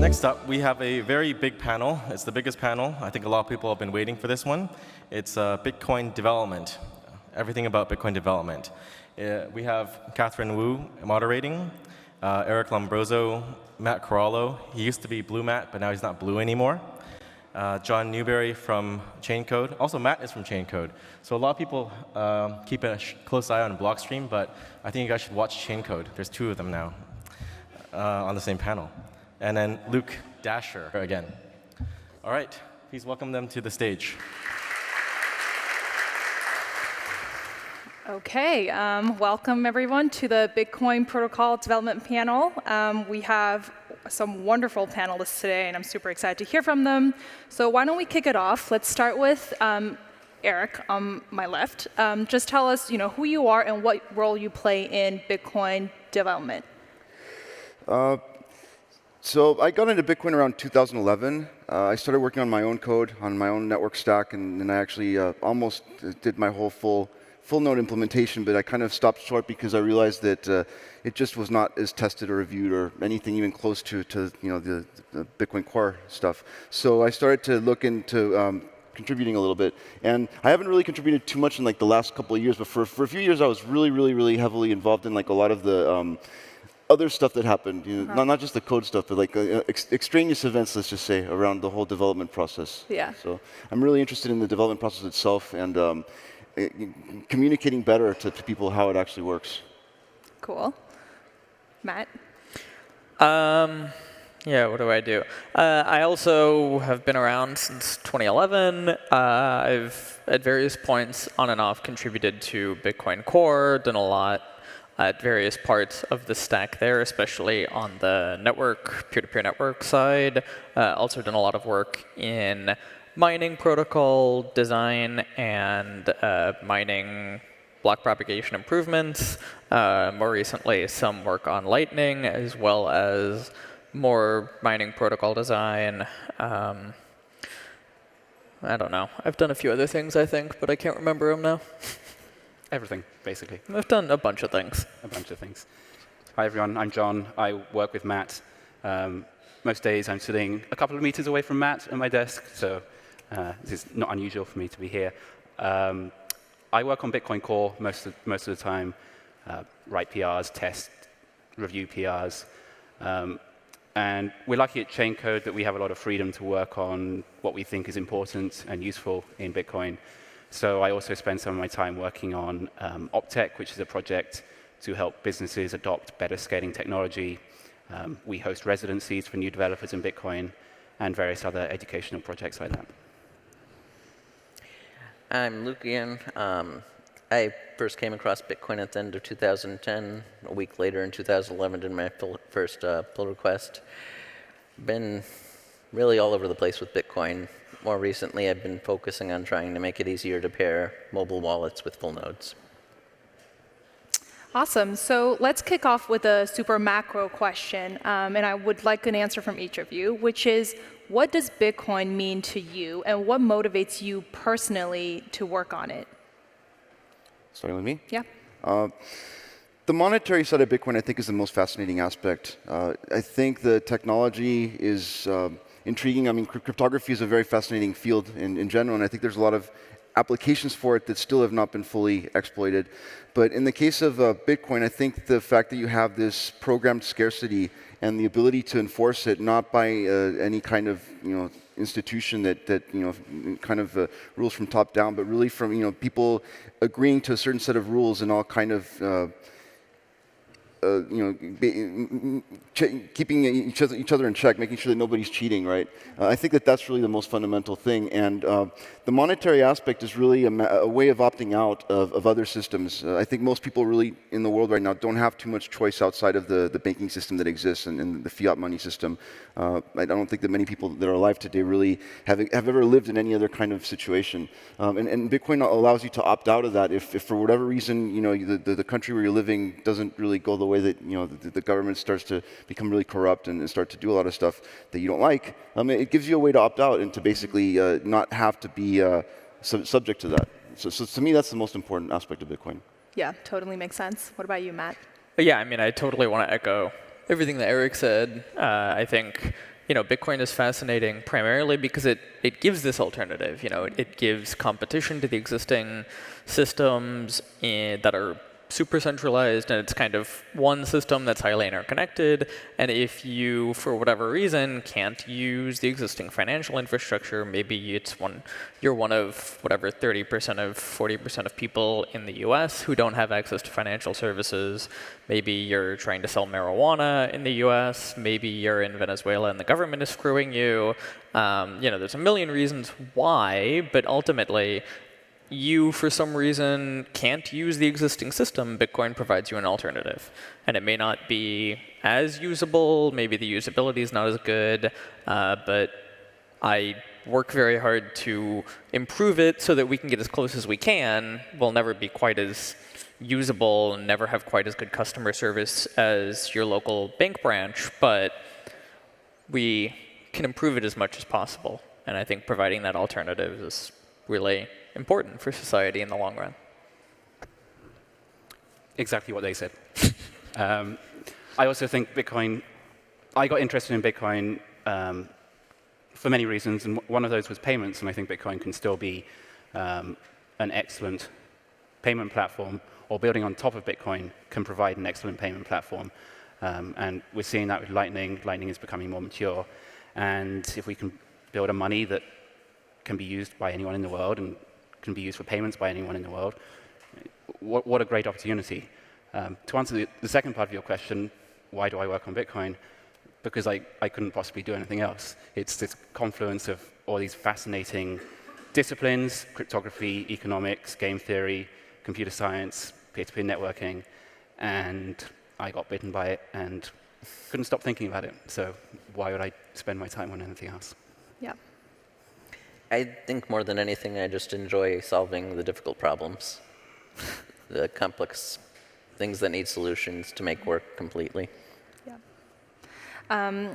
Next up, we have a very big panel. It's the biggest panel. I think a lot of people have been waiting for this one. It's Bitcoin development, everything about Bitcoin development. We have Katherine Wu moderating, Eric Lombrozo, Matt Corallo. He used to be Blue Matt, but now he's not blue anymore. John Newbery from Chaincode. Also, Matt is from Chaincode. So a lot of people keep a close eye on Blockstream, but I think you guys should watch Chaincode. There's 2 of them now on the same panel. And then Luke Dashjr again. All right, please welcome them to the stage. OK, welcome everyone to the Bitcoin Protocol Development Panel. We have some wonderful panelists today, and I'm super excited to hear from them. So why don't we kick it off? Let's start with Eric on my left. Just tell us, who you are and what role you play in Bitcoin development. So I got into Bitcoin around 2011. I started working on my own code, on my own network stack, and I actually almost did my whole full node implementation, but I kind of stopped short because I realized that it just was not as tested or reviewed or anything even close to the Bitcoin core stuff. So I started to look into contributing a little bit, and I haven't really contributed too much in like the last couple of years, but for a few years I was really heavily involved in like a lot of the other stuff that happened, not just the code stuff, but like extraneous events, let's just say, around the whole development process. Yeah. So I'm really interested in the development process itself and communicating better to people how it actually works. Cool. Matt? Yeah, what do? I also have been around since 2011. I've, at various points, on and off, contributed to Bitcoin Core, done a lot at various parts of the stack there, especially on the network, peer-to-peer network side. Also done a lot of work in mining protocol design and mining block propagation improvements. More recently, some work on Lightning, as well as more mining protocol design. I don't know. I've done a few other things, I think, but I can't remember them now. Everything, basically. I've done a bunch of things. A bunch of things. Hi, everyone. I'm John. I work with Matt. Most days, I'm sitting a couple of meters away from Matt at my desk, so this is not unusual for me to be here. I work on Bitcoin Core most of the time, write PRs, test, review PRs. And we're lucky at Chaincode that we have a lot of freedom to work on what we think is important and useful in Bitcoin. So I also spend some of my time working on Optech, which is a project to help businesses adopt better scaling technology. We host residencies for new developers in Bitcoin and various other educational projects like that. I'm Luke again. I first came across Bitcoin at the end of 2010. A week later in 2011 did my first pull request. Been really all over the place with Bitcoin. More recently, I've been focusing on trying to make it easier to pair mobile wallets with full nodes. Awesome. So let's kick off with a super macro question. And I would like an answer from each of you, which is, what does Bitcoin mean to you, and what motivates you personally to work on it? Starting with me? Yeah. The monetary side of Bitcoin, I think, is the most fascinating aspect. I think the technology is intriguing. I mean, cryptography is a very fascinating field in general, and I think there's a lot of applications for it that still have not been fully exploited. But in the case of Bitcoin, I think the fact that you have this programmed scarcity and the ability to enforce it not by any kind of institution that kind of rules from top down, but really from people agreeing to a certain set of rules and all kind of keeping each other in check, making sure that nobody's cheating, right? I think that that's really the most fundamental thing. And the monetary aspect is really a way of opting out of other systems. I think most people really in the world right now don't have too much choice outside of the banking system that exists and the fiat money system. I don't think that many people that are alive today really have ever lived in any other kind of situation. And Bitcoin allows you to opt out of that if for whatever reason the country where you're living doesn't really go the way that the government starts to become really corrupt and start to do a lot of stuff that you don't like. It gives you a way to opt out and to basically not have to be subject to that. So to me, that's the most important aspect of Bitcoin. Yeah, totally makes sense. What about you, Matt? Yeah, I mean, I totally want to echo everything that Eric said. I think Bitcoin is fascinating primarily because it gives this alternative. It gives competition to the existing systems that are super centralized, and it's kind of one system that's highly interconnected. And if you, for whatever reason, can't use the existing financial infrastructure, maybe you're one of whatever 30% of 40% of people in the US who don't have access to financial services. Maybe you're trying to sell marijuana in the US. Maybe you're in Venezuela and the government is screwing you. There's a million reasons why, but ultimately, you, for some reason, can't use the existing system. Bitcoin provides you an alternative. And it may not be as usable. Maybe the usability is not as good. But I work very hard to improve it so that we can get as close as we can. We'll never be quite as usable and never have quite as good customer service as your local bank branch. But we can improve it as much as possible. And I think providing that alternative is really important for society in the long run. Exactly what they said. I also think I got interested in Bitcoin for many reasons, and one of those was payments, and I think Bitcoin can still be an excellent payment platform, or building on top of Bitcoin can provide an excellent payment platform. And we're seeing that with Lightning. Lightning is becoming more mature, and if we can build a money that can be used by anyone in the world and can be used for payments by anyone in the world, what a great opportunity. To answer the second part of your question, why do I work on Bitcoin? Because I couldn't possibly do anything else. It's this confluence of all these fascinating disciplines: cryptography, economics, game theory, computer science, peer-to-peer networking, and I got bitten by it and couldn't stop thinking about it. So why would I spend my time on anything else? Yeah. I think more than anything, I just enjoy solving the difficult problems, the complex things that need solutions to make work completely.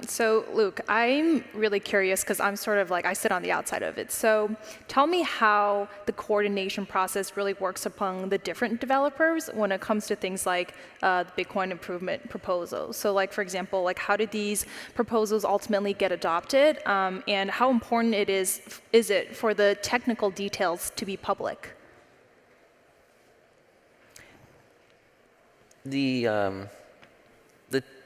So Luke, I'm really curious because I'm sort of I sit on the outside of it. So tell me how the coordination process really works among the different developers when it comes to things like the Bitcoin improvement proposals. So for example, how did these proposals ultimately get adopted, and how important is it for the technical details to be public? The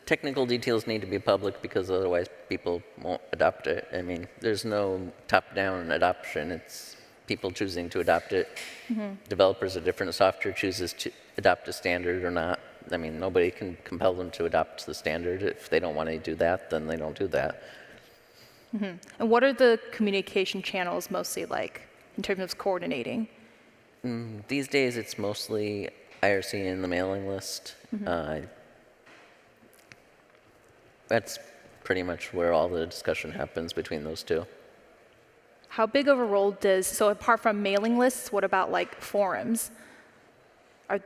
technical details need to be public because otherwise people won't adopt it. I mean, there's no top-down adoption. It's people choosing to adopt it. Mm-hmm. Developers of different software chooses to adopt a standard or not. I mean, nobody can compel them to adopt the standard. If they don't want to do that, then they don't do that. Mm-hmm. And what are the communication channels mostly like in terms of coordinating? These days, it's mostly IRC and the mailing list. Mm-hmm. That's pretty much where all the discussion happens between those two. How big of a role so apart from mailing lists, what about forums?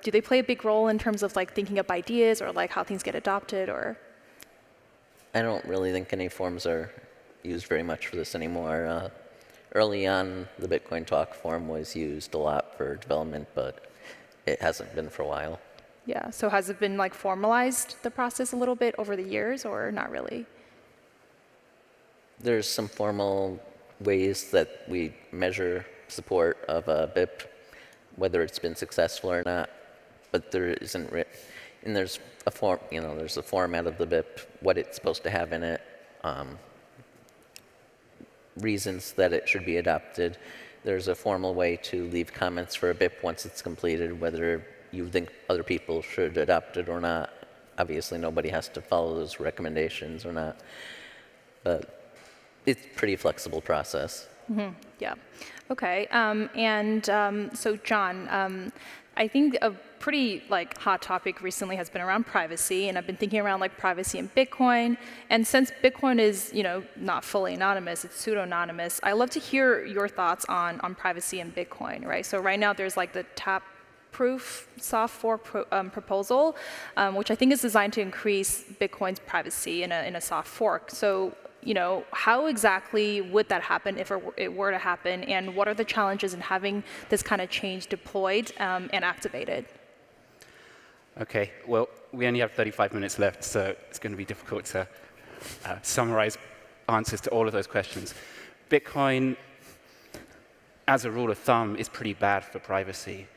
Do they play a big role in terms of thinking up ideas or how things get adopted, or? I don't really think any forums are used very much for this anymore. Early on, the Bitcoin Talk forum was used a lot for development, but it hasn't been for a while. Yeah, so has it been formalized, the process, a little bit over the years, or not really? There's some formal ways that we measure support of a BIP, whether it's been successful or not, but there isn't, and there's a form, there's a format of the BIP, what it's supposed to have in it, reasons that it should be adopted. There's a formal way to leave comments for a BIP once it's completed, whether you think other people should adopt it or not. Obviously, nobody has to follow those recommendations or not. But it's a pretty flexible process. Mm-hmm. Yeah. Okay. So, John, I think a pretty hot topic recently has been around privacy, and I've been thinking around privacy in Bitcoin. And since Bitcoin is not fully anonymous, it's pseudo-anonymous, I'd love to hear your thoughts on privacy in Bitcoin. Right. So right now there's the tap-proof soft fork proposal, which I think is designed to increase Bitcoin's privacy in a soft fork. So how exactly would that happen if it were to happen, and what are the challenges in having this kind of change deployed and activated? Okay, well, we only have 35 minutes left, so it's going to be difficult to summarize answers to all of those questions. Bitcoin, as a rule of thumb, is pretty bad for privacy.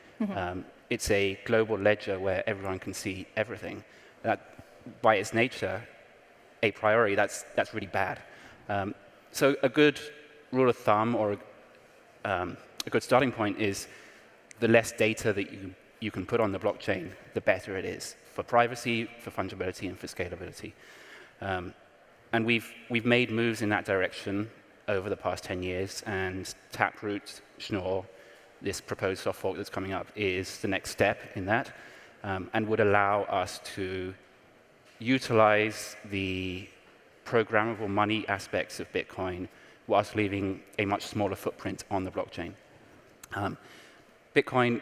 It's a global ledger where everyone can see everything. That, by its nature, a priori, that's really bad. So a good rule of thumb or a good starting point is the less data that you can put on the blockchain, the better it is for privacy, for fungibility, and for scalability. And we've made moves in that direction over the past 10 years, and Taproot, Schnorr, this proposed soft fork that's coming up, is the next step in that, and would allow us to utilize the programmable money aspects of Bitcoin whilst leaving a much smaller footprint on the blockchain. Bitcoin,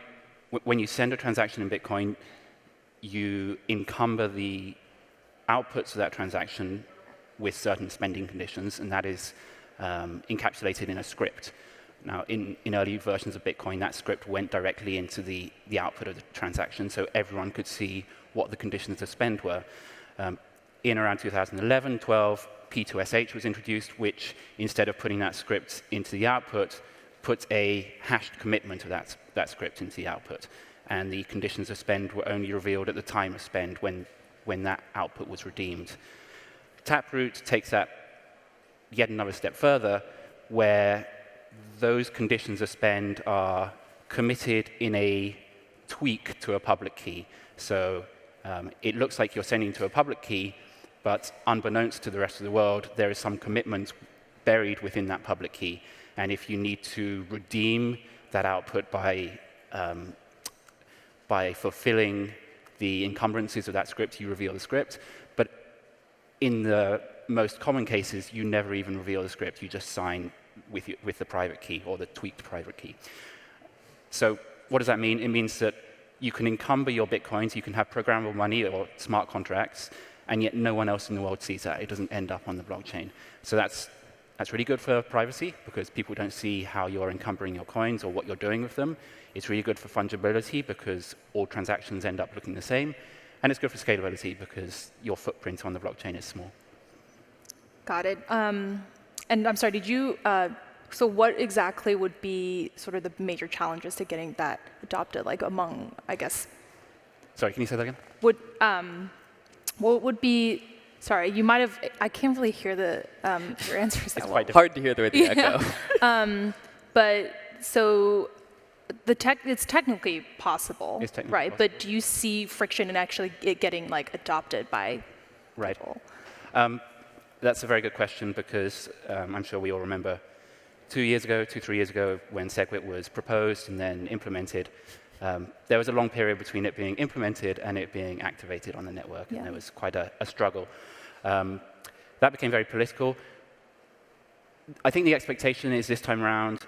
when you send a transaction in Bitcoin, you encumber the outputs of that transaction with certain spending conditions, and that is encapsulated in a script. Now, in early versions of Bitcoin, that script went directly into the output of the transaction, so everyone could see what the conditions of spend were. In around 2011, 12, P2SH was introduced, which, instead of putting that script into the output, put a hashed commitment of that script into the output. And the conditions of spend were only revealed at the time of spend when that output was redeemed. Taproot takes that yet another step further, where those conditions of spend are committed in a tweak to a public key. So it looks like you're sending to a public key, but unbeknownst to the rest of the world, there is some commitment buried within that public key. And if you need to redeem that output by fulfilling the encumbrances of that script, you reveal the script. But in the most common cases, you never even reveal the script. You just sign with the private key or the tweaked private key. So what does that mean? It means that you can encumber your Bitcoins, you can have programmable money or smart contracts, and yet no one else in the world sees that. It doesn't end up on the blockchain. So that's really good for privacy, because people don't see how you're encumbering your coins or what you're doing with them. It's really good for fungibility, because all transactions end up looking the same. And it's good for scalability, because your footprint on the blockchain is small. Got it. And I'm sorry, did you, so what exactly would be sort of the major challenges to getting that adopted, like among, I guess? Sorry, can you say that again? What would be, sorry, you might have, I can't really hear your answers that well. It's hard to hear the echo. But so it's technically possible, It's technically right? possible. But do you see friction in actually it getting like adopted by people? That's a very good question, because I'm sure we all remember 3 years ago, when SegWit was proposed and then implemented, there was a long period between it being implemented and it being activated on the network, and there was quite a struggle. That became very political. I think the expectation is this time around,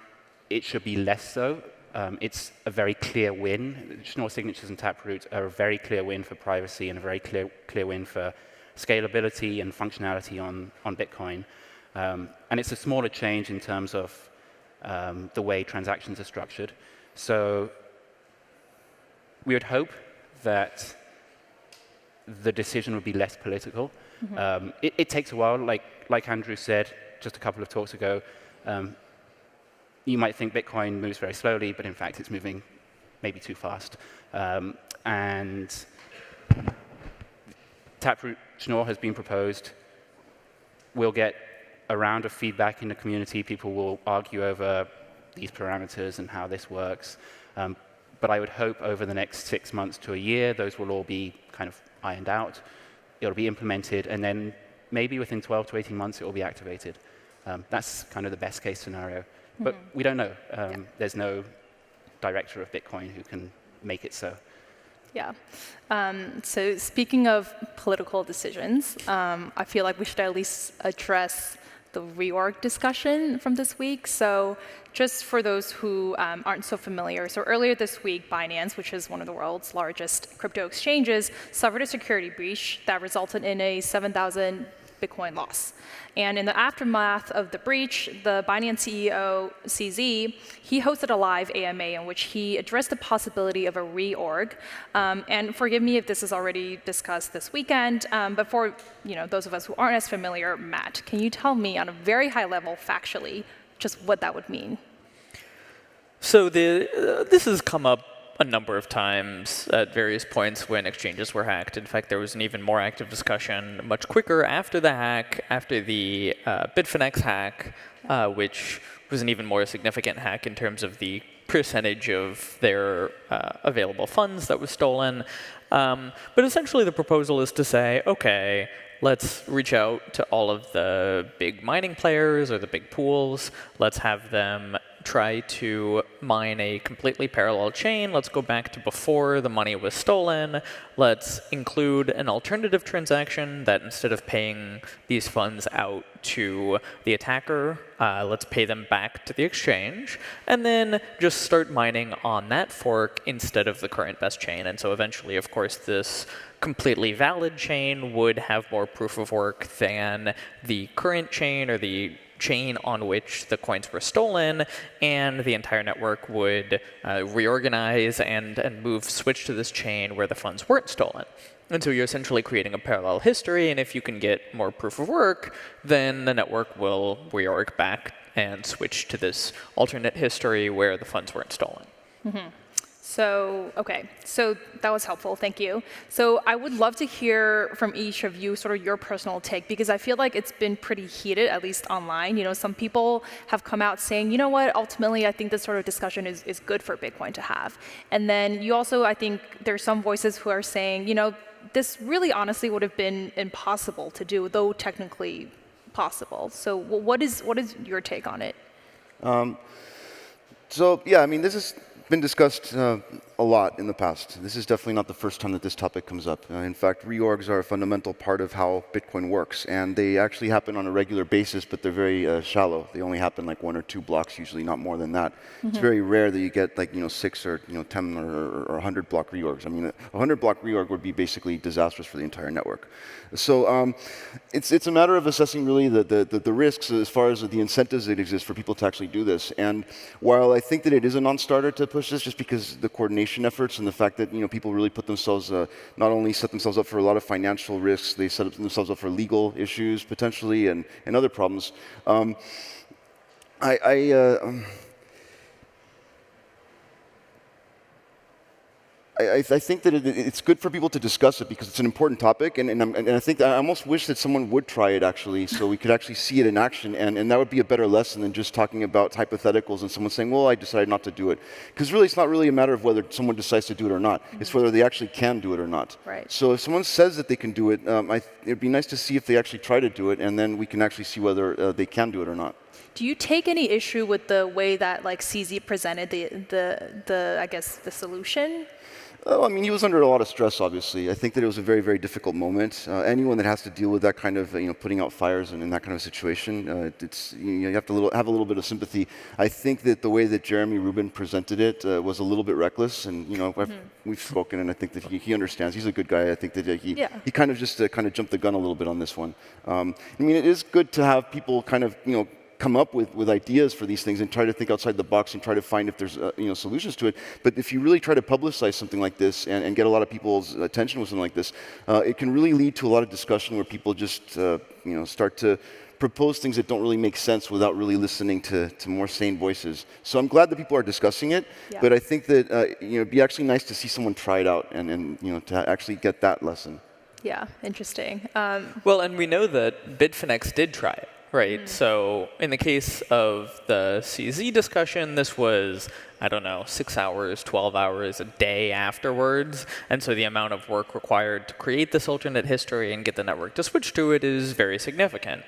it should be less so. It's a very clear win. Schnorr signatures and Taproot are a very clear win for privacy and a very clear win for scalability and functionality on Bitcoin. And it's a smaller change in terms of the way transactions are structured. So we would hope that the decision would be less political. It takes a while, like Andrew said just a couple of talks ago. You might think Bitcoin moves very slowly, but in fact it's moving maybe too fast. And Taproot Schnorr has been proposed. We'll get a round of feedback in the community. People will argue over these parameters and how this works. But I would hope over the next 6 months to a year, those will all be kind of ironed out. It'll be implemented, and then maybe within 12 to 18 months, it will be activated. That's kind of the best case scenario. But we don't know. There's no director of Bitcoin who can make it so. Yeah. So speaking of political decisions, I feel like we should at least address the reorg discussion from this week. So just for those who aren't so familiar, so earlier this week, Binance, which is one of the world's largest crypto exchanges, suffered a security breach that resulted in a $7,000 Bitcoin loss. And in the aftermath of the breach, the Binance CEO, CZ, he hosted a live AMA in which he addressed the possibility of a reorg. And forgive me if this is already discussed this weekend, but for those of us who aren't as familiar, Matt, can you tell me on a very high level, factually, just what that would mean? So this has come up a number of times at various points when exchanges were hacked. In fact, there was an even more active discussion much quicker after the hack, after the Bitfinex hack, which was an even more significant hack in terms of the percentage of their available funds that was stolen. But essentially, the proposal is to say, OK, let's reach out to all of the big mining players or the big pools. Let's have them try to mine a completely parallel chain. Let's go back to before the money was stolen. Let's include an alternative transaction that instead of paying these funds out to the attacker, let's pay them back to the exchange, and then just start mining on that fork instead of the current best chain. And so eventually, of course, this completely valid chain would have more proof of work than the current chain or the chain on which the coins were stolen, and the entire network would reorganize and switch to this chain where the funds weren't stolen. And so you're essentially creating a parallel history, and if you can get more proof of work, then the network will reorg back and switch to this alternate history where the funds weren't stolen. Mm-hmm. So, OK, so that was helpful. Thank you. So I would love to hear from each of you sort of your personal take, because I feel like it's been pretty heated, at least online. Some people have come out saying, you know what, ultimately, I think this sort of discussion is good for Bitcoin to have. And then you also, I think there's some voices who are saying, this really honestly would have been impossible to do, though technically possible. So what is your take on it? So yeah, I mean, this has been discussed a lot in the past. This is definitely not the first time that this topic comes up. In fact, reorgs are a fundamental part of how Bitcoin works, and they actually happen on a regular basis, but they're very shallow. They only happen like 1 or 2 blocks, usually not more than that. Mm-hmm. It's very rare that you get like 6 or 10 or 100 block reorgs. I mean, a 100 block reorg would be basically disastrous for the entire network. So it's a matter of assessing really the risks as far as the incentives that exist for people to actually do this. And while I think that it is a non-starter to push this, just because the coordination efforts and the fact that people really put themselves not only set themselves up for a lot of financial risks, they set themselves up for legal issues potentially and other problems. I think that it's good for people to discuss it because it's an important topic, and I think that I almost wish that someone would try it actually, so we could actually see it in action, and that would be a better lesson than just talking about hypotheticals and someone saying, well, I decided not to do it. Because really, it's not really a matter of whether someone decides to do it or not. Mm-hmm. It's whether they actually can do it or not. Right. So if someone says that they can do it, it'd be nice to see if they actually try to do it, and then we can actually see whether they can do it or not. Do you take any issue with the way that CZ presented the solution? Oh, I mean, he was under a lot of stress, obviously. I think that it was a very, very difficult moment. Anyone that has to deal with that kind of, putting out fires and in that kind of situation, you have to have a little bit of sympathy. I think that the way that Jeremy Rubin presented it was a little bit reckless, and we've spoken, and I think that he understands. He's a good guy. I think that he kind of just jumped the gun a little bit on this one. I mean, it is good to have people kind of come up with ideas for these things and try to think outside the box and try to find if there's solutions to it. But if you really try to publicize something like this and get a lot of people's attention with something like this, it can really lead to a lot of discussion where people just start to propose things that don't really make sense without really listening to more sane voices. So I'm glad that people are discussing it, but I think that it'd be actually nice to see someone try it out and to actually get that lesson. Yeah, interesting. Well, and we know that Bitfinex did try it. Right, so in the case of the CZ discussion, this was, 6 hours, 12 hours a day afterwards. And so the amount of work required to create this alternate history and get the network to switch to it is very significant.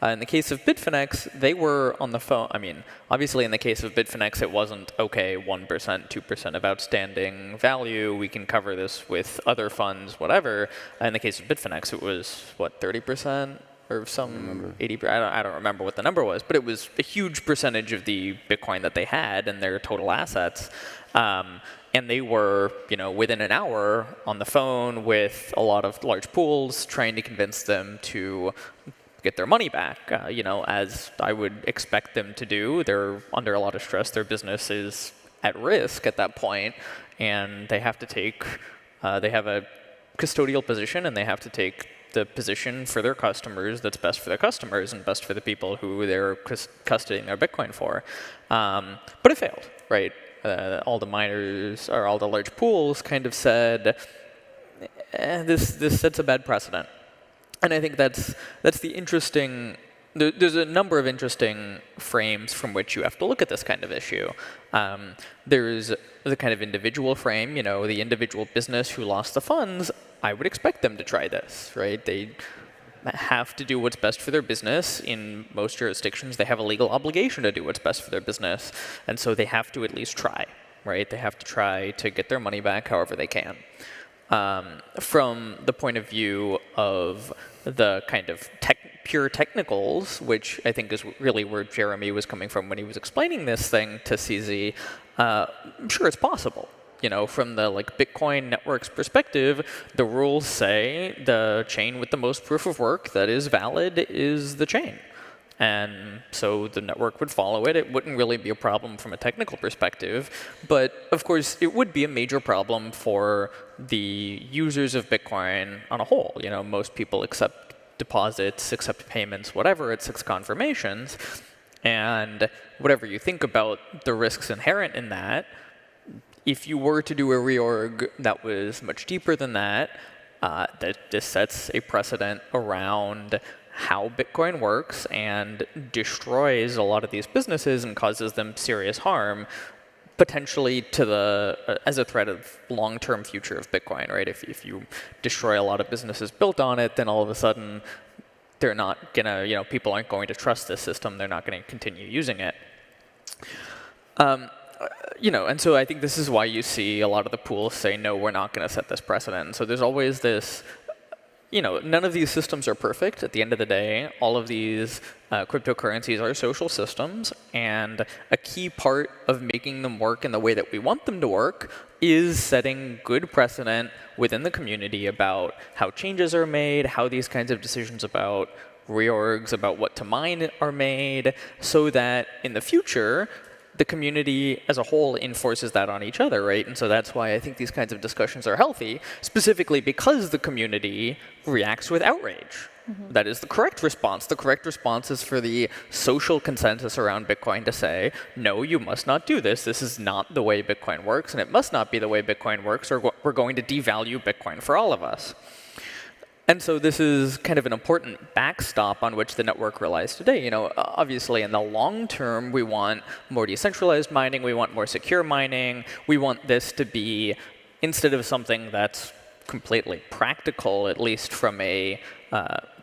In the case of Bitfinex, they were on the phone. I mean, obviously in the case of Bitfinex, it wasn't, 1%, 2% of outstanding value. We can cover this with other funds, whatever. In the case of Bitfinex, it was, 30%? or some 80. I don't remember what the number was, but it was a huge percentage of the Bitcoin that they had and their total assets. And they were, within an hour on the phone with a lot of large pools, trying to convince them to get their money back. As I would expect them to do, they're under a lot of stress. Their business is at risk at that point, and they have to take. They have a custodial position, and they have to take the position for their customers that's best for their customers and best for the people who they're custodying their Bitcoin for. But it failed, right? All the miners, or all the large pools kind of said, this sets a bad precedent. And I think that's the interesting, there's a number of interesting frames from which you have to look at this kind of issue. There's the kind of individual frame, the individual business who lost the funds. I would expect them to try this, right? They have to do what's best for their business. In most jurisdictions, they have a legal obligation to do what's best for their business. And so they have to at least try, right? They have to try to get their money back however they can. From the point of view of the kind of pure technicals, which I think is really where Jeremy was coming from when he was explaining this thing to CZ, I'm sure it's possible. From the Bitcoin network's perspective, the rules say the chain with the most proof of work that is valid is the chain. And so the network would follow it. It wouldn't really be a problem from a technical perspective. But of course, it would be a major problem for the users of Bitcoin on a whole. Most people accept deposits, accept payments, whatever, at 6 confirmations. And whatever you think about the risks inherent in that, if you were to do a reorg that was much deeper than that, that this sets a precedent around how Bitcoin works and destroys a lot of these businesses and causes them serious harm, potentially to as a threat of long-term future of Bitcoin, right? If you destroy a lot of businesses built on it, then all of a sudden they're not gonna, people aren't going to trust this system. They're not going to continue using it. And so I think this is why you see a lot of the pools say, no, we're not going to set this precedent. And so there's always this, none of these systems are perfect. At the end of the day, all of these cryptocurrencies are social systems. And a key part of making them work in the way that we want them to work is setting good precedent within the community about how changes are made, how these kinds of decisions about reorgs, about what to mine are made, so that in the future, the community as a whole enforces that on each other, right? And so that's why I think these kinds of discussions are healthy, specifically because the community reacts with outrage. Mm-hmm. That is the correct response. The correct response is for the social consensus around Bitcoin to say, no, you must not do this. This is not the way Bitcoin works, and it must not be the way Bitcoin works, or we're going to devalue Bitcoin for all of us. And so this is kind of an important backstop on which the network relies today. Obviously in the long term, we want more decentralized mining, we want more secure mining, we want this to be, instead of something that's completely practical, at least from a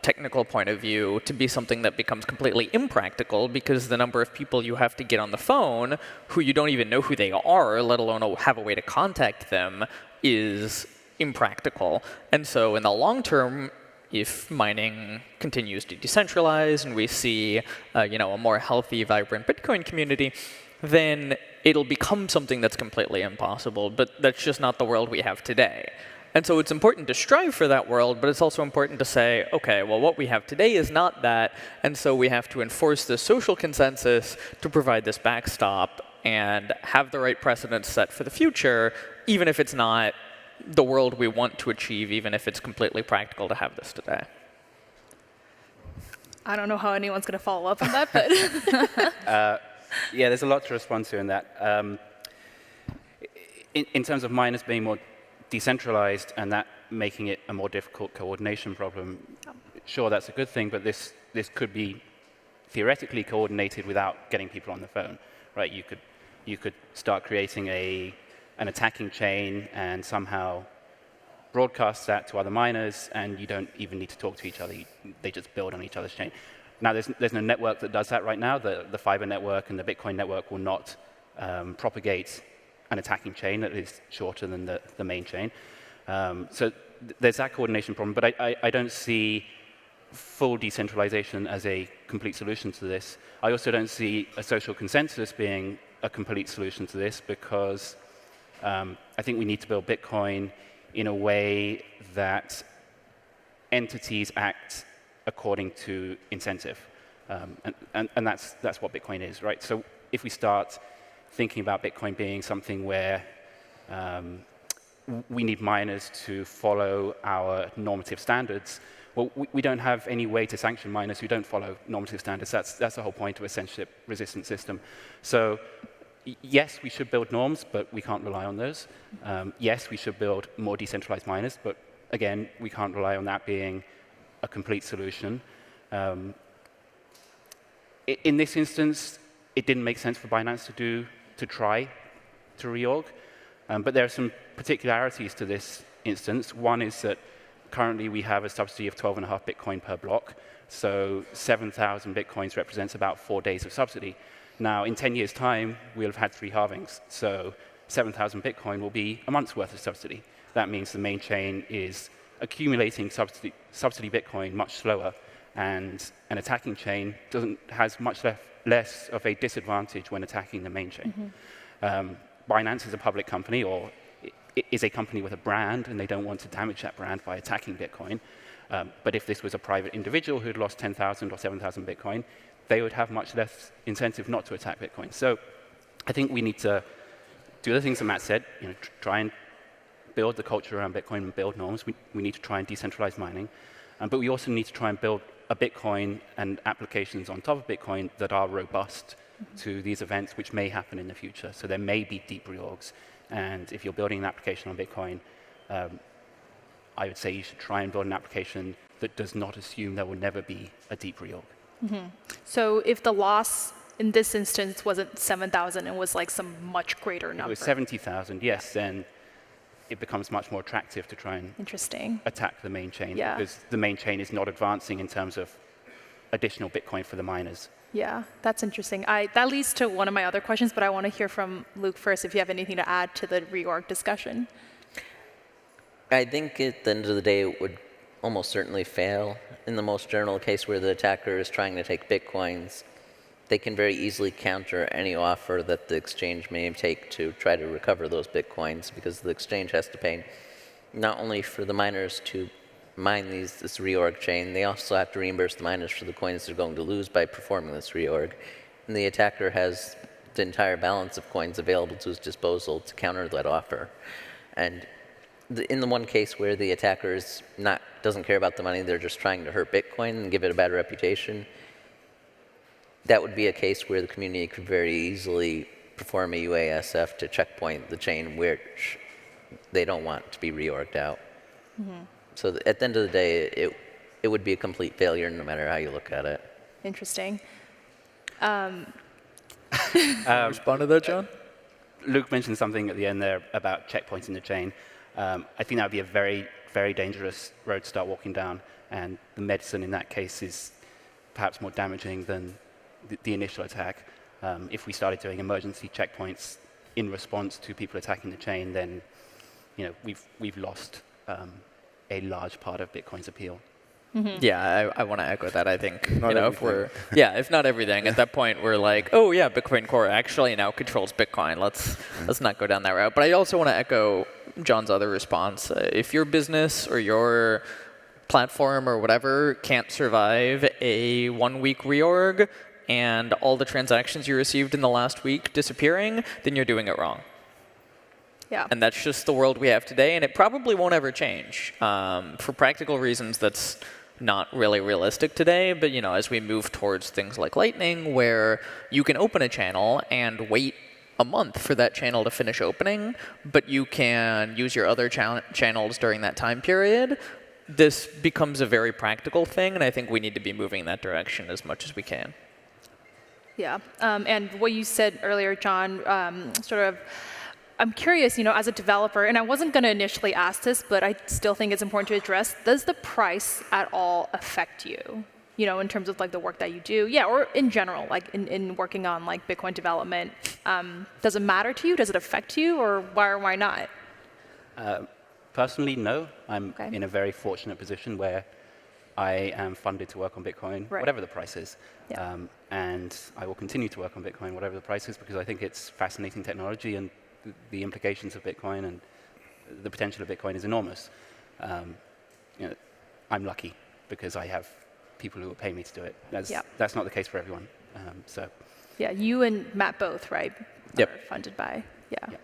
technical point of view, to be something that becomes completely impractical because the number of people you have to get on the phone who you don't even know who they are, let alone have a way to contact them, is impractical. And so in the long term, if mining continues to decentralize and we see a more healthy, vibrant Bitcoin community, then it'll become something that's completely impossible. But that's just not the world we have today. And so it's important to strive for that world, but it's also important to say, okay, well, what we have today is not that, and so we have to enforce this social consensus to provide this backstop and have the right precedents set for the future, even if it's not the world we want to achieve, even if it's completely practical to have this today. I don't know how anyone's going to follow up on that, but yeah, there's a lot to respond to in that. In terms of miners being more decentralized and that making it a more difficult coordination problem, sure, that's a good thing, but this could be theoretically coordinated without getting people on the phone, right? You could start creating an attacking chain and somehow broadcast that to other miners, and you don't even need to talk to each other. They just build on each other's chain. Now, there's no network that does that right now. The fiber network and the Bitcoin network will not propagate an attacking chain that is shorter than the main chain. So there's that coordination problem, but I don't see full decentralization as a complete solution to this. I also don't see a social consensus being a complete solution to this because I think we need to build Bitcoin in a way that entities act according to incentive. And that's what Bitcoin is, right? So if we start thinking about Bitcoin being something where we need miners to follow our normative standards, well, we don't have any way to sanction miners who don't follow normative standards. That's the whole point of a censorship-resistant system. So yes, we should build norms, but we can't rely on those. Yes, we should build more decentralized miners, but again, we can't rely on that being a complete solution. In this instance, it didn't make sense for Binance to try to reorg, but there are some particularities to this instance. One is that currently we have a subsidy of 12.5 Bitcoin per block, so 7,000 Bitcoins represents about 4 days of subsidy. Now, in 10 years' time, we'll have had 3 halvings, so 7,000 Bitcoin will be a month's worth of subsidy. That means the main chain is accumulating subsidy Bitcoin much slower, and an attacking chain has much less of a disadvantage when attacking the main chain. Binance is a public company, or is a company with a brand, and they don't want to damage that brand by attacking Bitcoin. But if this was a private individual who had lost 10,000 or 7,000 Bitcoin, they would have much less incentive not to attack Bitcoin. So I think we need to do the things that Matt said, try and build the culture around Bitcoin and build norms. We need to try and decentralize mining. But we also need to try and build a Bitcoin and applications on top of Bitcoin that are robust to these events, which may happen in the future. So there may be deep reorgs. And if you're building an application on Bitcoin, I would say you should try and build an application that does not assume there will never be a deep reorg. So if the loss in this instance wasn't 7,000, it was like some much greater number. If it was 70,000, yes, then it becomes much more attractive to try and attack the main chain, because the main chain is not advancing in terms of additional Bitcoin for the miners. Yeah, that's interesting. That leads to one of my other questions, but I want to hear from Luke first if you have anything to add to the reorg discussion. I think at the end of the day, it would almost certainly fail. In the most general case where the attacker is trying to take Bitcoins, they can very easily counter any offer that the exchange may take to try to recover those Bitcoins, because the exchange has to pay not only for the miners to mine this reorg chain, they also have to reimburse the miners for the coins they're going to lose by performing this reorg. And the attacker has the entire balance of coins available to his disposal to counter that offer. And in the one case where the attacker doesn't care about the money, they're just trying to hurt Bitcoin and give it a bad reputation, that would be a case where the community could very easily perform a UASF to checkpoint the chain which they don't want to be reorged out. So at the end of the day, it would be a complete failure no matter how you look at it. Interesting. Respond to that, John? Luke mentioned something at the end there about checkpoints in the chain. I think that would be a very, very dangerous road to start walking down, and the medicine in that case is perhaps more damaging than the initial attack. If we started doing emergency checkpoints in response to people attacking the chain, then we've lost a large part of Bitcoin's appeal. Yeah, I want to echo that. I think if not everything, at that point we're like, oh yeah, Bitcoin Core actually now controls Bitcoin. Let's not go down that route. But I also want to echo John's other response. If your business or your platform or whatever can't survive a 1-week reorg and all the transactions you received in the last week disappearing, then you're doing it wrong. Yeah. And that's just the world we have today, and it probably won't ever change. For practical reasons, that's not really realistic today, but as we move towards things like Lightning, where you can open a channel and wait a month for that channel to finish opening, but you can use your other channels during that time period, this becomes a very practical thing, and I think we need to be moving in that direction as much as we can. Yeah, and what you said earlier, John, I'm curious, as a developer, and I wasn't going to initially ask this, but I still think it's important to address, does the price at all affect you? In terms of the work that you do? Yeah, or in general, in working on Bitcoin development. Does it matter to you? Does it affect you? Or why not? Personally, no. I'm in a very fortunate position where I am funded to work on Bitcoin, Right. whatever the price is. Yeah. And I will continue to work on Bitcoin, whatever the price is, because I think it's fascinating technology, and the implications of Bitcoin and the potential of Bitcoin is enormous. You know, I'm lucky because I have people who will pay me to do it. That's not the case for everyone. So. Yeah, you and Matt both, right? Yep. Are funded by, yeah. Yep.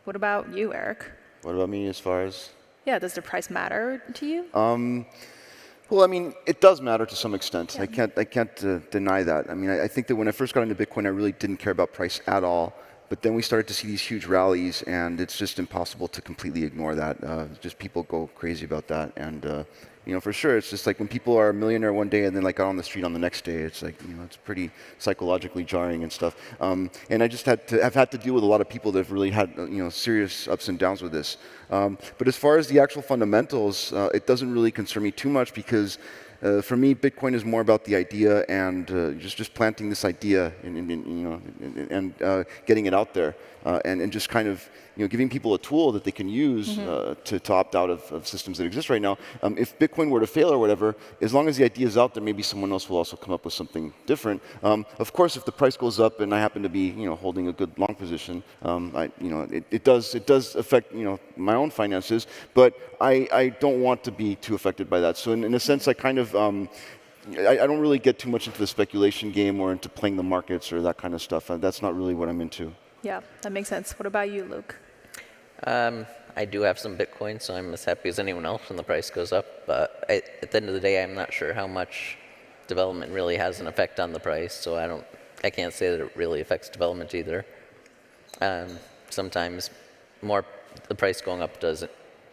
What about you, Eric? What about me as far as? Yeah, does the price matter to you? Well, I mean, it does matter to some extent. I can't deny that. I mean, I think that when I first got into Bitcoin, I really didn't care about price at all. But then we started to see these huge rallies, and it's just impossible to completely ignore that. Just people go crazy about that, and you know, for sure, it's just like when people are a millionaire one day and then like out on the street on the next day, it's like, you know, it's pretty psychologically jarring and stuff. And I just have had to deal with a lot of people that have really had, you know, serious ups and downs with this. But as far as the actual fundamentals, it doesn't really concern me too much because for me, Bitcoin is more about the idea and just planting this idea and getting it out there and just kind of, you know, giving people a tool that they can use to opt out of systems that exist right now. If Bitcoin were to fail or whatever, as long as the idea is out there, maybe someone else will also come up with something different. Of course, if the price goes up and I happen to be, you know, holding a good long position, it does affect, you know, my own finances. But I don't want to be too affected by that. So in a sense, I kind of I don't really get too much into the speculation game or into playing the markets or that kind of stuff. That's not really what I'm into. Yeah, that makes sense. What about you, Luke? I do have some Bitcoin, so I'm as happy as anyone else when the price goes up. But at the end of the day, I'm not sure how much development really has an effect on the price. So I can't say that it really affects development either. Sometimes the price going up does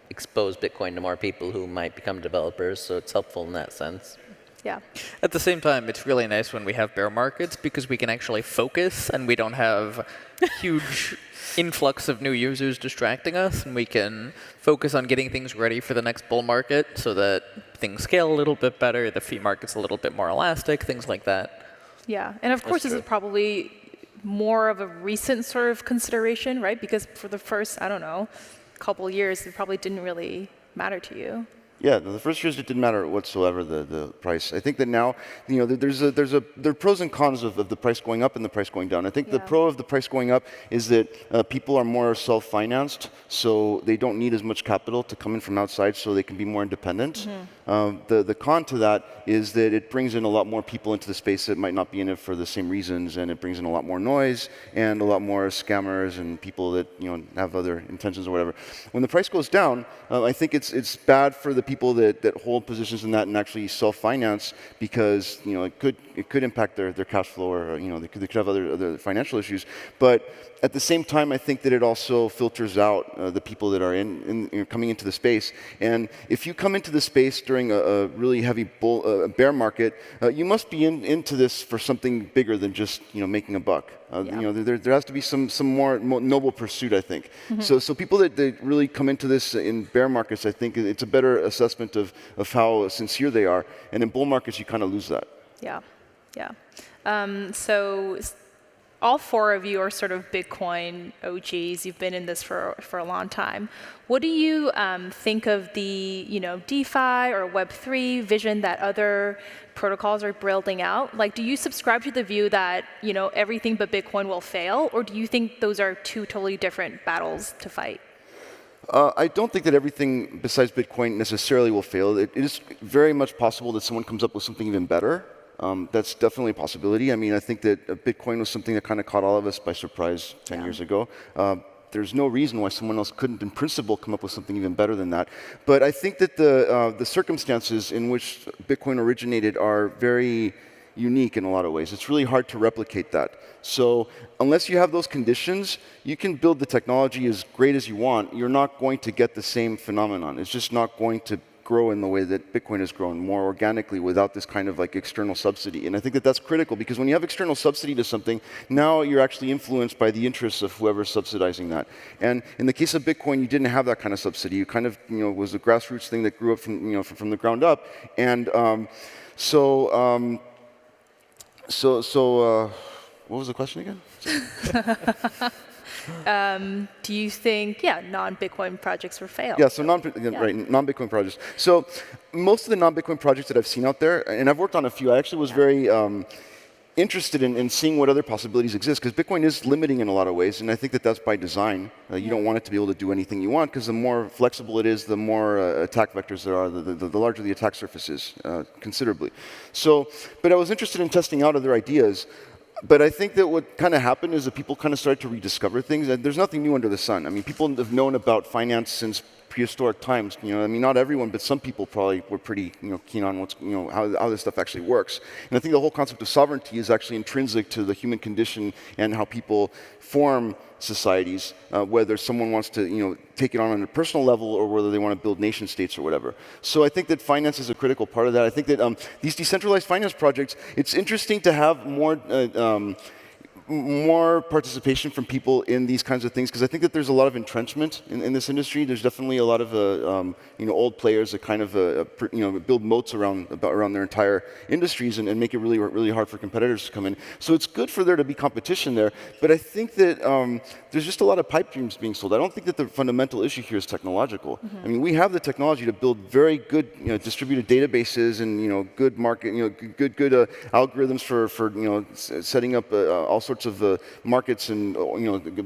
expose Bitcoin to more people who might become developers. So it's helpful in that sense. Yeah. At the same time, it's really nice when we have bear markets because we can actually focus and we don't have huge influx of new users distracting us, and we can focus on getting things ready for the next bull market so that things scale a little bit better, the fee market's a little bit more elastic, things like that. Yeah, and of course this is probably more of a recent sort of consideration, right? Because for the first, I don't know, couple years, it probably didn't really matter to you. Yeah, the first years it didn't matter whatsoever the price. I think that now, you know, there are pros and cons of the price going up and the price going down. I think the pro of the price going up is that people are more self-financed, so they don't need as much capital to come in from outside, so they can be more independent. The con to that is that it brings in a lot more people into the space that might not be in it for the same reasons, and it brings in a lot more noise and a lot more scammers and people that, you know, have other intentions or whatever. When the price goes down, I think it's bad for the people that hold positions in that and actually self-finance because, you know, it could impact their cash flow, or, you know, they could have other financial issues. But at the same time, I think that it also filters out the people that are coming into the space. And if you come into the space during a really heavy bear market, you must be into this for something bigger than just, you know, making a buck. You know, there has to be some more noble pursuit, I think. So people that really come into this in bear markets, I think it's a better assessment of how sincere they are. And in bull markets, you kind of lose that. Yeah, yeah. So all four of you are sort of Bitcoin OGs. You've been in this for a long time. What do you think of the, you know, DeFi or Web3 vision that other protocols are building out? Like, do you subscribe to the view that, you know, everything but Bitcoin will fail, or do you think those are two totally different battles to fight? I don't think that everything besides Bitcoin necessarily will fail. It is very much possible that someone comes up with something even better. That's definitely a possibility. I mean, I think that Bitcoin was something that kind of caught all of us by surprise 10 years ago. There's no reason why someone else couldn't, in principle, come up with something even better than that. But I think that the circumstances in which Bitcoin originated are very unique in a lot of ways. It's really hard to replicate that. So unless you have those conditions, you can build the technology as great as you want. You're not going to get the same phenomenon. It's just not going to grow in the way that Bitcoin has grown, more organically, without this kind of like external subsidy. And I think that that's critical, because when you have external subsidy to something, now you're actually influenced by the interests of whoever's subsidizing that. And in the case of Bitcoin, you didn't have that kind of subsidy. You kind of, you know, was a grassroots thing that grew up from, you know, from the ground up. And what was the question again? do you think, non-Bitcoin projects will fail? Yeah, so non-Bitcoin projects. So most of the non-Bitcoin projects that I've seen out there, and I've worked on a few, I actually was very interested in seeing what other possibilities exist, because Bitcoin is limiting in a lot of ways, and I think that that's by design. You don't want it to be able to do anything you want, because the more flexible it is, the more attack vectors there are, the larger the attack surface is, considerably. So, but I was interested in testing out other ideas. But I think that what kind of happened is that people kind of started to rediscover things. There's nothing new under the sun. I mean, people have known about finance since prehistoric times. I mean, not everyone, but some people probably were pretty, keen on what's, how this stuff actually works. And I think the whole concept of sovereignty is actually intrinsic to the human condition and how people form societies, whether someone wants to, take it on a personal level or whether they want to build nation states or whatever. So I think that finance is a critical part of that. I think that these decentralized finance projects, it's interesting to have more participation from people in these kinds of things, because I think that there's a lot of entrenchment in this industry. There's definitely a lot of old players that kind of build moats around their entire industries and make it really, really hard for competitors to come in. So it's good for there to be competition there, but I think that there's just a lot of pipe dreams being sold. I don't think that the fundamental issue here is technological. I mean, we have the technology to build very good distributed databases and good market, good algorithms for setting up all sorts of markets and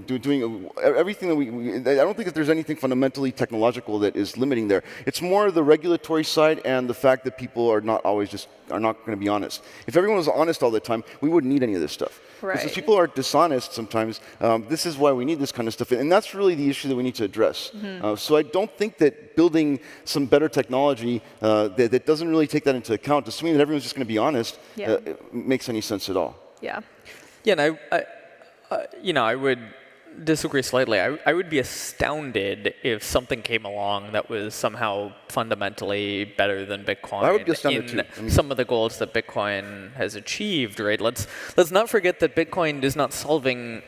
doing everything that I don't think that there's anything fundamentally technological that is limiting there. It's more the regulatory side and the fact that people are not going to be honest. If everyone was honest all the time, we wouldn't need any of this stuff. Right. Since people are dishonest sometimes, this is why we need this kind of stuff, and that's really the issue that we need to address. So I don't think that building some better technology that doesn't really take that into account, assuming that everyone's just going to be honest, makes any sense at all. Yeah. Yeah, and I would disagree slightly. I would be astounded if something came along that was somehow fundamentally better than Bitcoin. I would be astounded too. In some of the goals that Bitcoin has achieved, right? Let's not forget that Bitcoin is not solving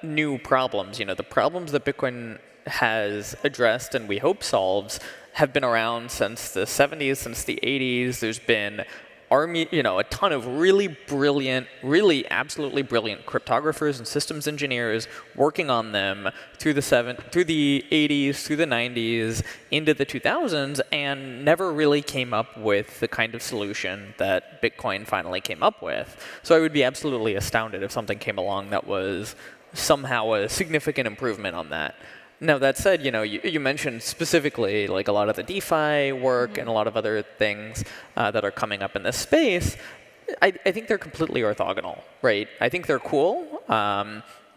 new problems. The problems that Bitcoin has addressed and we hope solves have been around since the 70s, since the 80s. There's been a ton of really brilliant, really absolutely brilliant cryptographers and systems engineers working on them through the 80s, through the 90s, into the 2000s, and never really came up with the kind of solution that Bitcoin finally came up with. So I would be absolutely astounded if something came along that was somehow a significant improvement on that. Now, that said, you mentioned specifically like a lot of the DeFi work and a lot of other things that are coming up in this space. I think they're completely orthogonal, right? I think they're cool.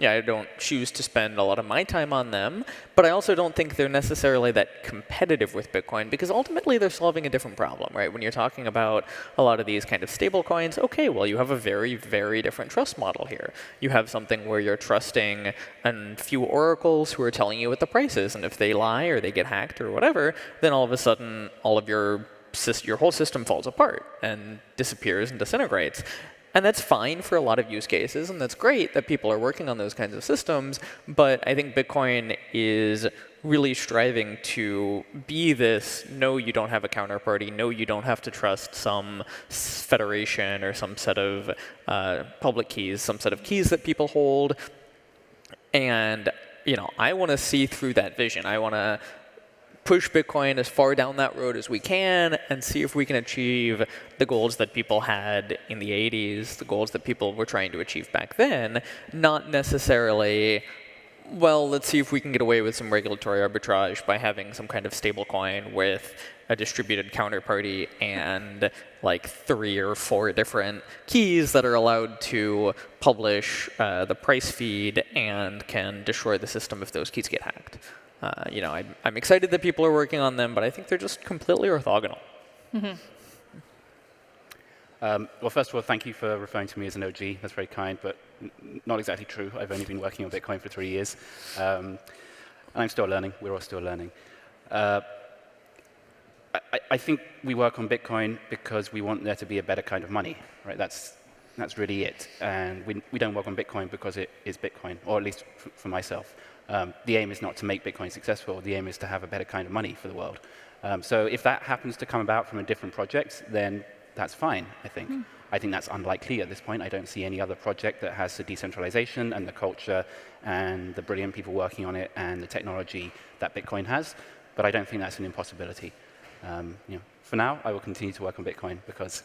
I don't choose to spend a lot of my time on them, but I also don't think they're necessarily that competitive with Bitcoin, because ultimately they're solving a different problem, right? When you're talking about a lot of these kind of stable coins, okay, well, you have a very, very different trust model here. You have something where you're trusting a few oracles who are telling you what the price is, and if they lie or they get hacked or whatever, then all of a sudden all of your whole system falls apart and disappears and disintegrates. And that's fine for a lot of use cases, and that's great that people are working on those kinds of systems, but I think Bitcoin is really striving to be this, no, you don't have a counterparty, no, you don't have to trust some federation or some set of public keys, some set of keys that people hold. And, I want to see through that vision. I want to push Bitcoin as far down that road as we can and see if we can achieve the goals that people had in the 80s, the goals that people were trying to achieve back then, not necessarily, well, let's see if we can get away with some regulatory arbitrage by having some kind of stable coin with a distributed counterparty and like 3 or 4 different keys that are allowed to publish the price feed and can destroy the system if those keys get hacked. I'm excited that people are working on them, but I think they're just completely orthogonal. Well, first of all, thank you for referring to me as an OG. That's very kind, but not exactly true. I've only been working on Bitcoin for 3 years. And I'm still learning. We're all still learning. I think we work on Bitcoin because we want there to be a better kind of money, right? That's really it. And we don't work on Bitcoin because it is Bitcoin, or at least for myself. The aim is not to make Bitcoin successful. The aim is to have a better kind of money for the world. So if that happens to come about from a different project, then that's fine, I think. I think that's unlikely at this point. I don't see any other project that has the decentralization and the culture and the brilliant people working on it and the technology that Bitcoin has. But I don't think that's an impossibility. For now, I will continue to work on Bitcoin because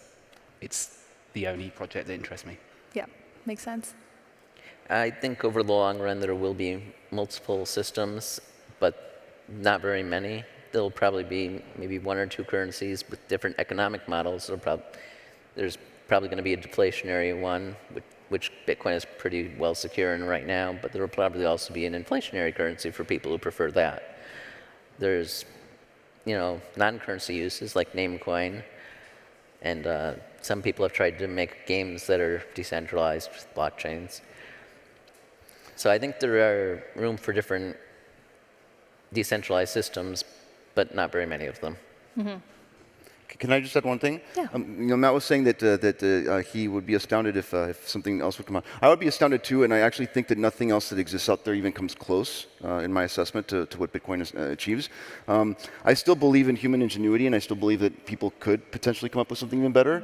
it's the only project that interests me. Yeah, makes sense. I think over the long run there will be multiple systems, but not very many. There'll probably be maybe 1 or 2 currencies with different economic models. There's probably going to be a deflationary one, which Bitcoin is pretty well secure in right now, but there will probably also be an inflationary currency for people who prefer that. There's non-currency uses like Namecoin, and some people have tried to make games that are decentralized with blockchains. So I think there are room for different decentralized systems, but not very many of them. Can I just add one thing? Yeah. Matt was saying that he would be astounded if something else would come out. I would be astounded too, and I actually think that nothing else that exists out there even comes close, in my assessment, to what Bitcoin achieves. I still believe in human ingenuity, and I still believe that people could potentially come up with something even better.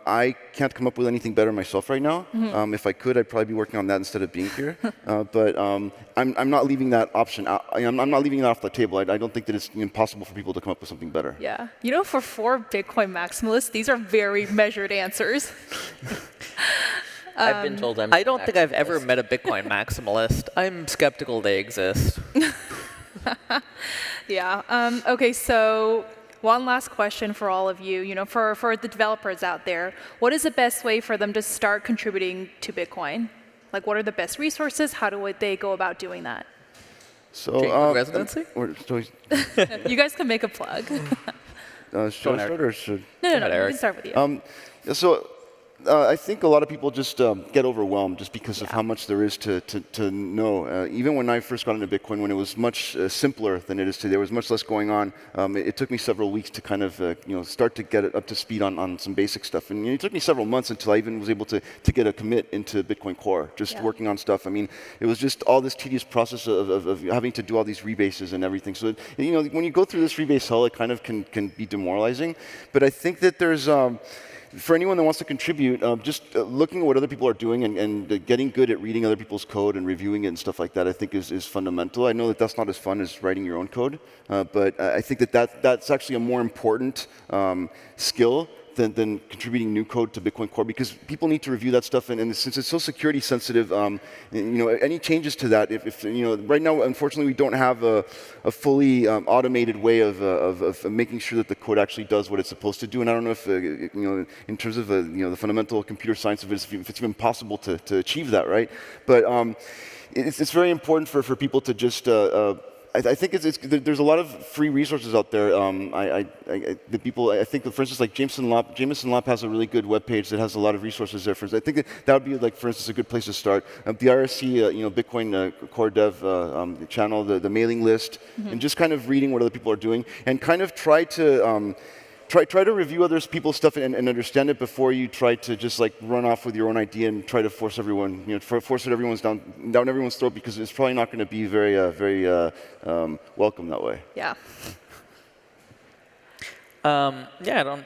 I can't come up with anything better myself right now. If I could, I'd probably be working on that instead of being here. But I'm not leaving that option out. I'm not leaving that off the table. I don't think that it's impossible for people to come up with something better. Yeah. For 4 Bitcoin maximalists, these are very measured answers. I've been told I'm I don't think I've ever met a Bitcoin maximalist. I'm skeptical they exist. Yeah. Okay, so one last question for all of you. For the developers out there, what is the best way for them to start contributing to Bitcoin? Like, what are the best resources? How do they go about doing that? So, residency? You guys can make a plug. Should I start or should? No, we can start with you. I think a lot of people just get overwhelmed just because of how much there is to know. Even when I first got into Bitcoin, when it was much simpler than it is today, there was much less going on. It took me several weeks to kind of start to get it up to speed on some basic stuff. And it took me several months until I even was able to get a commit into Bitcoin Core, just working on stuff. I mean, it was just all this tedious process of having to do all these rebases and everything. So, when you go through this rebase hell, it kind of can be demoralizing. But I think that there's for anyone that wants to contribute, just looking at what other people are doing and getting good at reading other people's code and reviewing it and stuff like that, I think is fundamental. I know that that's not as fun as writing your own code, but I think that's actually a more important skill than contributing new code to Bitcoin Core, because people need to review that stuff, and since it's so security sensitive, any changes to that, if right now, unfortunately, we don't have a fully automated way of making sure that the code actually does what it's supposed to do, and I don't know if in terms of the fundamental computer science of it, if it's even possible to achieve that, right? But it's very important for people to just I think there's a lot of free resources out there. I think, for instance, like Jameson Lap has a really good webpage that has a lot of resources there. I think that would be, like, for instance, a good place to start. The RSC, Bitcoin Core Dev channel, the mailing list, and just kind of reading what other people are doing, and kind of try to review other people's stuff and understand it before you try to just like run off with your own idea and try to force everyone, force it down everyone's throat, because it's probably not going to be very welcome that way. Yeah. I don't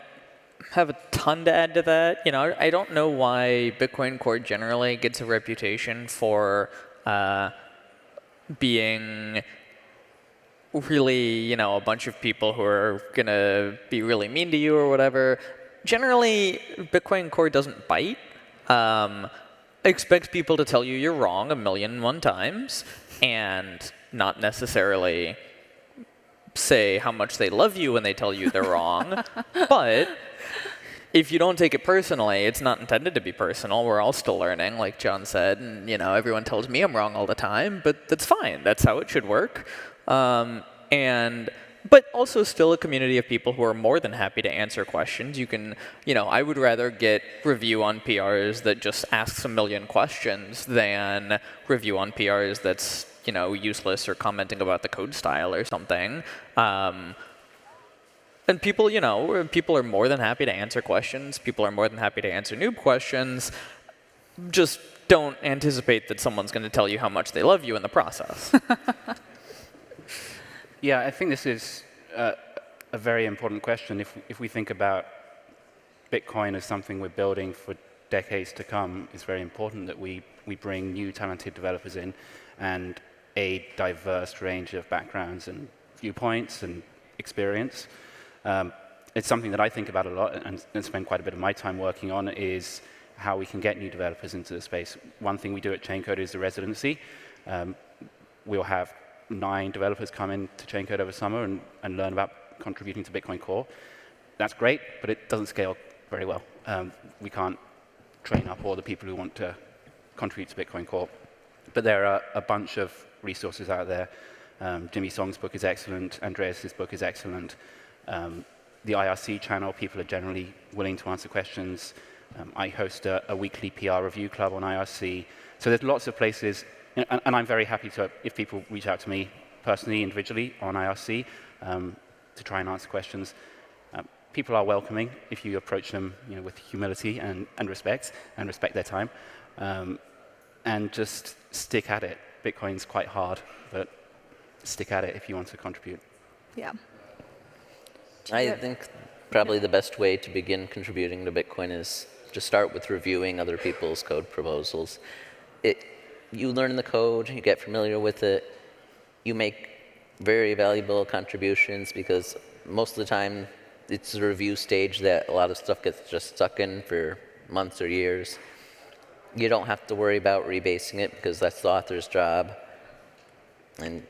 have a ton to add to that. I don't know why Bitcoin Core generally gets a reputation for being really, a bunch of people who are going to be really mean to you or whatever. Generally, Bitcoin Core doesn't bite. Expects people to tell you you're wrong 1,000,001 times, and not necessarily say how much they love you when they tell you they're wrong. But if you don't take it personally, it's not intended to be personal. We're all still learning, like John said, and everyone tells me I'm wrong all the time, but that's fine. That's how it should work. But also still a community of people who are more than happy to answer questions. You can, I would rather get review on PRs that just asks 1,000,000 questions than review on PRs that's, useless or commenting about the code style or something. And people, people are more than happy to answer questions. People are more than happy to answer noob questions. Just don't anticipate that someone's going to tell you how much they love you in the process. Yeah, I think this is a very important question if we think about Bitcoin as something we're building for decades to come, it's very important that we bring new talented developers in and a diverse range of backgrounds and viewpoints and experience. It's something that I think about a lot and spend quite a bit of my time working on is how we can get new developers into the space. One thing we do at Chaincode is the residency. We'll have 9 developers come into Chaincode over summer and learn about contributing to Bitcoin Core. That's great, but it doesn't scale very well. We can't train up all the people who want to contribute to Bitcoin Core. But there are a bunch of resources out there. Jimmy Song's book is excellent. Andreas's book is excellent. The IRC channel, people are generally willing to answer questions. I host a weekly PR review club on IRC. So there's lots of places, and I'm very happy to, if people reach out to me personally, individually on IRC to try and answer questions. People are welcoming if you approach them with humility and respect their time. And just stick at it. Bitcoin's quite hard, but stick at it if you want to contribute. Yeah. I think probably the best way to begin contributing to Bitcoin is to start with reviewing other people's code proposals. You learn the code, you get familiar with it, you make very valuable contributions because most of the time it's the review stage that a lot of stuff gets just stuck in for months or years. You don't have to worry about rebasing it because that's the author's job. And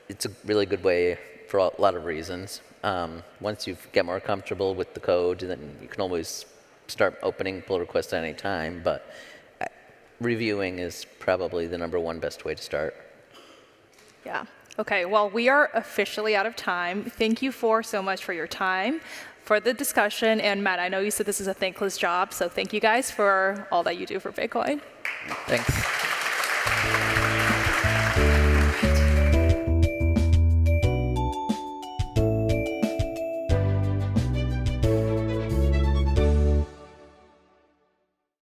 it's a really good way for a lot of reasons. Once you get more comfortable with the code, then you can always start opening pull requests at any time, but reviewing is probably the #1 best way to start. Yeah. Okay, well, we are officially out of time. Thank you so much for your time, for the discussion, and Matt, I know you said this is a thankless job, so thank you guys for all that you do for Bitcoin. Thanks.